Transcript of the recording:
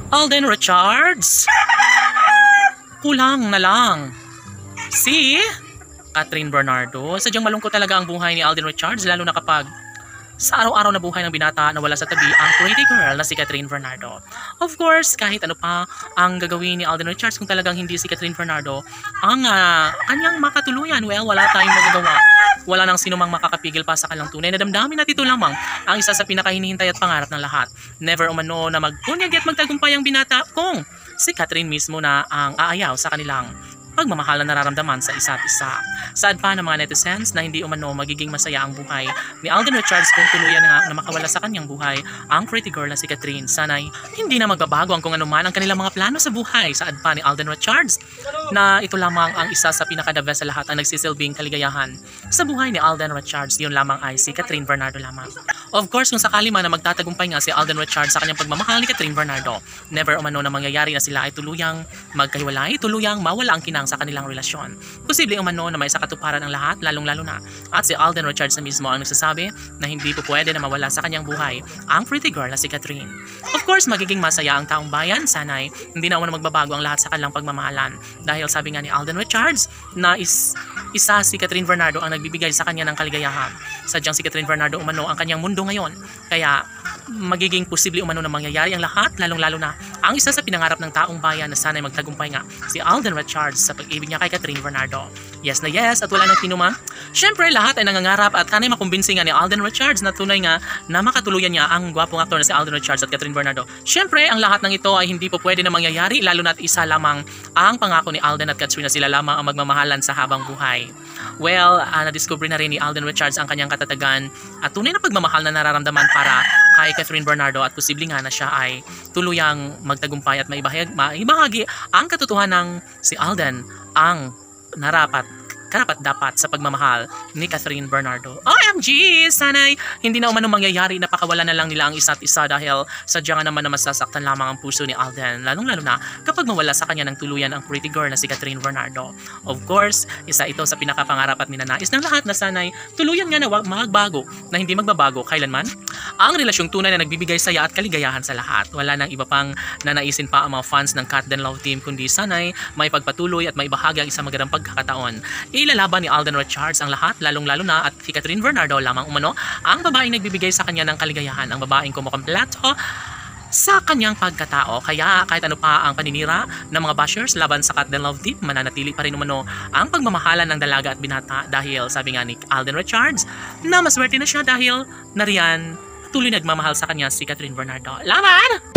Alden Richards! Kulang na lang. Si Catherine Bernardo. Sadyang malungkot talaga ang buhay ni Alden Richards, lalo na kapag sa araw-araw na buhay ng binata na wala sa tabi ang pretty girl na si Catherine Bernardo. Of course, kahit ano pa ang gagawin ni Alden Richards kung talagang hindi si Catherine Bernardo ang kanyang makatuluyan, well, wala tayong magagawa. Wala nang sino mang makakapigil pa sa kanilang tunay na damdamin at ito lamang ang isa sa pinakahinihintay at pangarap ng lahat. Never umano na magbunyag at magtagumpay ang binata kung si Catherine mismo na ang aayaw sa kanilang pagmamahal na nararamdaman sa isa't isa. Sad pa ng mga netizens na hindi umano magiging masaya ang buhay ni Alden Richards kung tuluyan nga na makawala sa kanyang buhay ang pretty girl na si Catherine. Sana'y hindi na magbabago ang kung ano man ang kanilang mga plano sa buhay. Sad pa ni Alden Richards na ito lamang ang isa sa pinaka-the best sa lahat ang nagsisilbing kaligayahan sa buhay ni Alden Richards. Yun lamang ay si Catherine Bernardo lamang. Of course, kung sakali man na magtatagumpay nga si Alden Richards sa kanyang pagmamahal ni Catherine Bernardo, never umano na mangyayari na sila ay tuluyang magkahiwalay, tuluyang mawala ang kinang sa kanilang relasyon. Posible umano na may sa katuparan ang lahat, lalong-lalo na. At si Alden Richards na mismo ang nagsasabi na hindi po pwede na mawala sa kanyang buhay ang pretty girl na si Catherine. Of course, magiging masaya ang taong bayan. Sana'y hindi na umano magbabago ang lahat sa kanilang pagmamahalan. Dahil sabi nga ni Alden Richards na isa si Catherine Bernardo ang nagbibigay sa kanya ng kaligayahan. Sadyang si Catherine Bernardo umano ang kanyang mundo ngayon. Kaya magiging posible umano na mangyayari ang lahat, lalong-lalo na ang isa sa pinangarap ng taong bayan na sana'y magtagumpay nga si Alden Richards sa pag-ibig niya kay Catherine Bernardo. Yes na yes at wala nang kinuma. Siyempre lahat ay nangangarap at kanay makumbinsi nga ni Alden Richards na tunay nga na makatuluyan niya ang gwapong aktor na si Alden Richards at Catherine Bernardo. Siyempre ang lahat ng ito ay hindi po pwede na mangyayari, lalo na at isa lamang ang pangako ni Alden at Catherine na sila lamang ang magmamahalan sa habang buhay. Well, nadiscover na rin ni Alden Richards ang kanyang katatagan at tunay na pagmamahal na nararamdaman para kay Catherine Bernardo at posibleng nga na siya ay tuluyang magtagumpay at maibahagi ang katotohanan ng si Alden ang karapat-dapat sa pagmamahal ni Catherine Bernardo. OMG! Sana'y hindi na umano mangyayari na pakawalan na lang nila ang isa't isa dahil sadya nga naman na masasaktan lamang ang puso ni Alden, lalong-lalo na kapag mawala sa kanya ng tuluyan ang pretty girl na si Catherine Bernardo. Of course, isa ito sa pinakapangarap at ninanais ng lahat na sana'y tuluyan nga na magbago, na hindi magbabago kailanman ang relasyong tunay na nagbibigay saya at kaligayahan sa lahat. Wala nang iba pang nanaisin pa ang mga fans ng Cat Den Love Team kundi sana'y may pagpatuloy at may bahagi ang isang magandang pagkakataon. Ilalaban ni Alden Richards ang lahat, lalong-lalo na at si Catherine Bernardo lamang umano ang babaeng nagbibigay sa kanya ng kaligayahan, ang babaeng kumukompleto sa kanyang pagkatao. Kaya kahit ano pa ang paninira ng mga bashers laban sa Cat Den Love Team, mananatili pa rin umano ang pagmamahalan ng dalaga at binata dahil sabi nga ni Alden Richards na maswerte na siya dahil nariyan tuloy nagmamahal sa kanya si Catherine Bernardo. Laban!